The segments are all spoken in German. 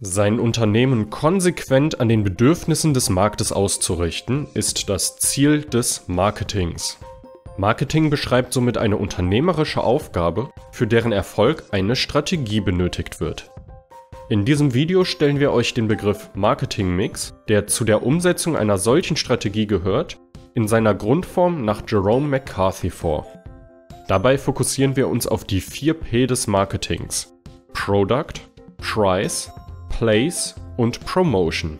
Sein Unternehmen konsequent an den Bedürfnissen des Marktes auszurichten, ist das Ziel des Marketings. Marketing beschreibt somit eine unternehmerische Aufgabe, für deren Erfolg eine Strategie benötigt wird. In diesem Video stellen wir euch den Begriff Marketing-Mix, der zu der Umsetzung einer solchen Strategie gehört, in seiner Grundform nach Jerome McCarthy vor. Dabei fokussieren wir uns auf die 4 P des Marketings: Product, Price, Place und Promotion.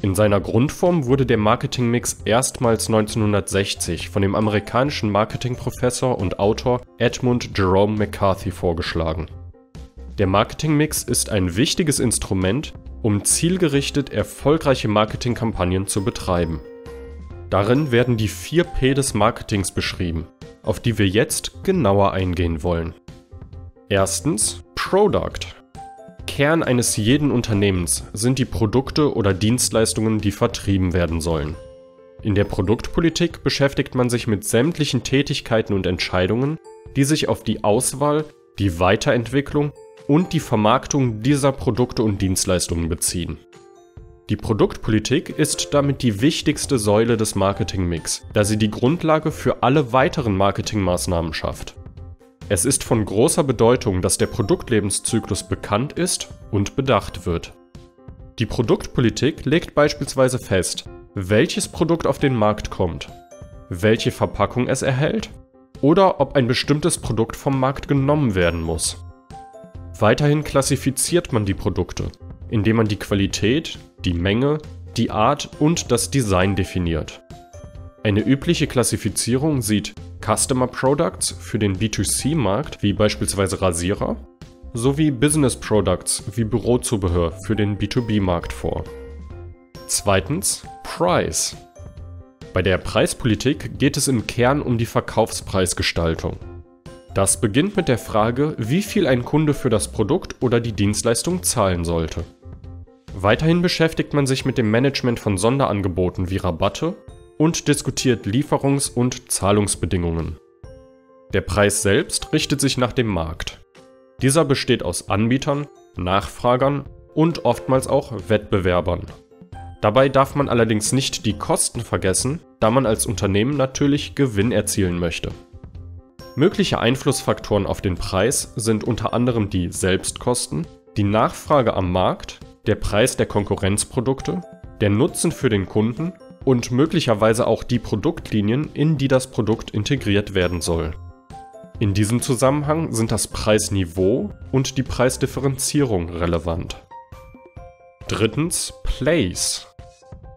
In seiner Grundform wurde der Marketing-Mix erstmals 1960 von dem amerikanischen Marketingprofessor und Autor Edmund Jerome McCarthy vorgeschlagen. Der Marketing-Mix ist ein wichtiges Instrument, um zielgerichtet erfolgreiche Marketingkampagnen zu betreiben. Darin werden die 4 P des Marketings beschrieben, auf die wir jetzt genauer eingehen wollen. Erstens, Product. Kern eines jeden Unternehmens sind die Produkte oder Dienstleistungen, die vertrieben werden sollen. In der Produktpolitik beschäftigt man sich mit sämtlichen Tätigkeiten und Entscheidungen, die sich auf die Auswahl, die Weiterentwicklung und die Vermarktung dieser Produkte und Dienstleistungen beziehen. Die Produktpolitik ist damit die wichtigste Säule des Marketingmix, da sie die Grundlage für alle weiteren Marketingmaßnahmen schafft. Es ist von großer Bedeutung, dass der Produktlebenszyklus bekannt ist und bedacht wird. Die Produktpolitik legt beispielsweise fest, welches Produkt auf den Markt kommt, welche Verpackung es erhält oder ob ein bestimmtes Produkt vom Markt genommen werden muss. Weiterhin klassifiziert man die Produkte, indem man die Qualität, die Menge, die Art und das Design definiert. Eine übliche Klassifizierung sieht Customer Products für den B2C-Markt wie beispielsweise Rasierer sowie Business Products wie Bürozubehör für den B2B-Markt vor. Zweitens, Price. Bei der Preispolitik geht es im Kern um die Verkaufspreisgestaltung. Das beginnt mit der Frage, wie viel ein Kunde für das Produkt oder die Dienstleistung zahlen sollte. Weiterhin beschäftigt man sich mit dem Management von Sonderangeboten wie Rabatte und diskutiert Lieferungs- und Zahlungsbedingungen. Der Preis selbst richtet sich nach dem Markt. Dieser besteht aus Anbietern, Nachfragern und oftmals auch Wettbewerbern. Dabei darf man allerdings nicht die Kosten vergessen, da man als Unternehmen natürlich Gewinn erzielen möchte. Mögliche Einflussfaktoren auf den Preis sind unter anderem die Selbstkosten, die Nachfrage am Markt, der Preis der Konkurrenzprodukte, der Nutzen für den Kunden und möglicherweise auch die Produktlinien, in die das Produkt integriert werden soll. In diesem Zusammenhang sind das Preisniveau und die Preisdifferenzierung relevant. Drittens, Place.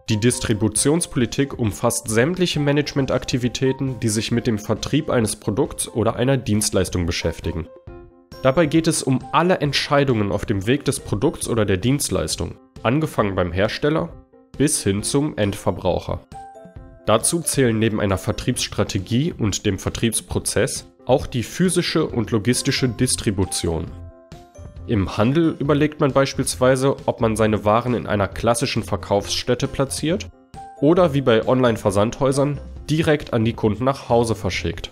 Die Distributionspolitik umfasst sämtliche Managementaktivitäten, die sich mit dem Vertrieb eines Produkts oder einer Dienstleistung beschäftigen. Dabei geht es um alle Entscheidungen auf dem Weg des Produkts oder der Dienstleistung, angefangen beim Hersteller bis hin zum Endverbraucher. Dazu zählen neben einer Vertriebsstrategie und dem Vertriebsprozess auch die physische und logistische Distribution. Im Handel überlegt man beispielsweise, ob man seine Waren in einer klassischen Verkaufsstätte platziert oder wie bei Online-Versandhäusern direkt an die Kunden nach Hause verschickt.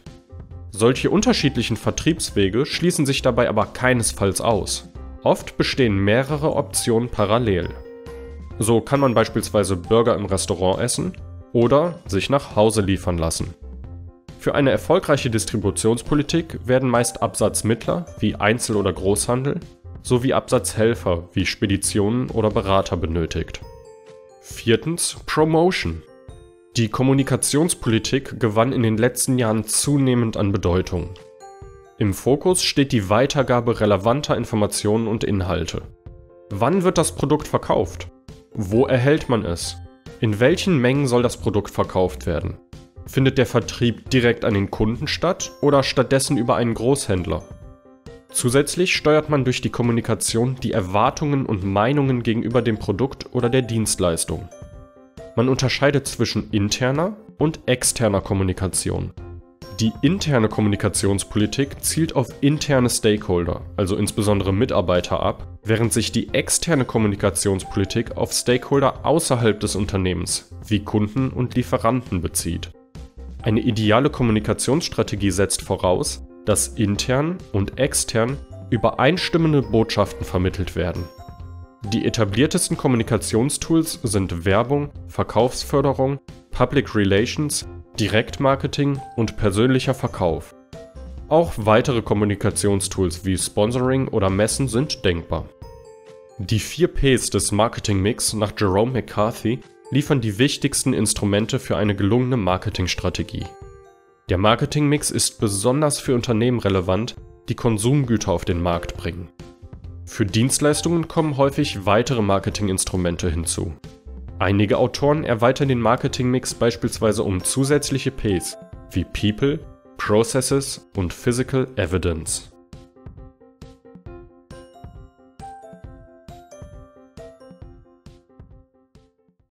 Solche unterschiedlichen Vertriebswege schließen sich dabei aber keinesfalls aus. Oft bestehen mehrere Optionen parallel. So kann man beispielsweise Burger im Restaurant essen oder sich nach Hause liefern lassen. Für eine erfolgreiche Distributionspolitik werden meist Absatzmittler wie Einzel- oder Großhandel sowie Absatzhelfer wie Speditionen oder Berater benötigt. Viertens, Promotion. Die Kommunikationspolitik gewann in den letzten Jahren zunehmend an Bedeutung. Im Fokus steht die Weitergabe relevanter Informationen und Inhalte. Wann wird das Produkt verkauft? Wo erhält man es? In welchen Mengen soll das Produkt verkauft werden? Findet der Vertrieb direkt an den Kunden statt oder stattdessen über einen Großhändler? Zusätzlich steuert man durch die Kommunikation die Erwartungen und Meinungen gegenüber dem Produkt oder der Dienstleistung. Man unterscheidet zwischen interner und externer Kommunikation. Die interne Kommunikationspolitik zielt auf interne Stakeholder, also insbesondere Mitarbeiter, ab, während sich die externe Kommunikationspolitik auf Stakeholder außerhalb des Unternehmens, wie Kunden und Lieferanten, bezieht. Eine ideale Kommunikationsstrategie setzt voraus, dass intern und extern übereinstimmende Botschaften vermittelt werden. Die etabliertesten Kommunikationstools sind Werbung, Verkaufsförderung, Public Relations, Direktmarketing und persönlicher Verkauf. Auch weitere Kommunikationstools wie Sponsoring oder Messen sind denkbar. Die 4 Ps des Marketing-Mix nach Jerome McCarthy liefern die wichtigsten Instrumente für eine gelungene Marketingstrategie. Der Marketing-Mix ist besonders für Unternehmen relevant, die Konsumgüter auf den Markt bringen. Für Dienstleistungen kommen häufig weitere Marketinginstrumente hinzu. Einige Autoren erweitern den Marketing-Mix beispielsweise um zusätzliche Ps wie People, Processes und Physical Evidence.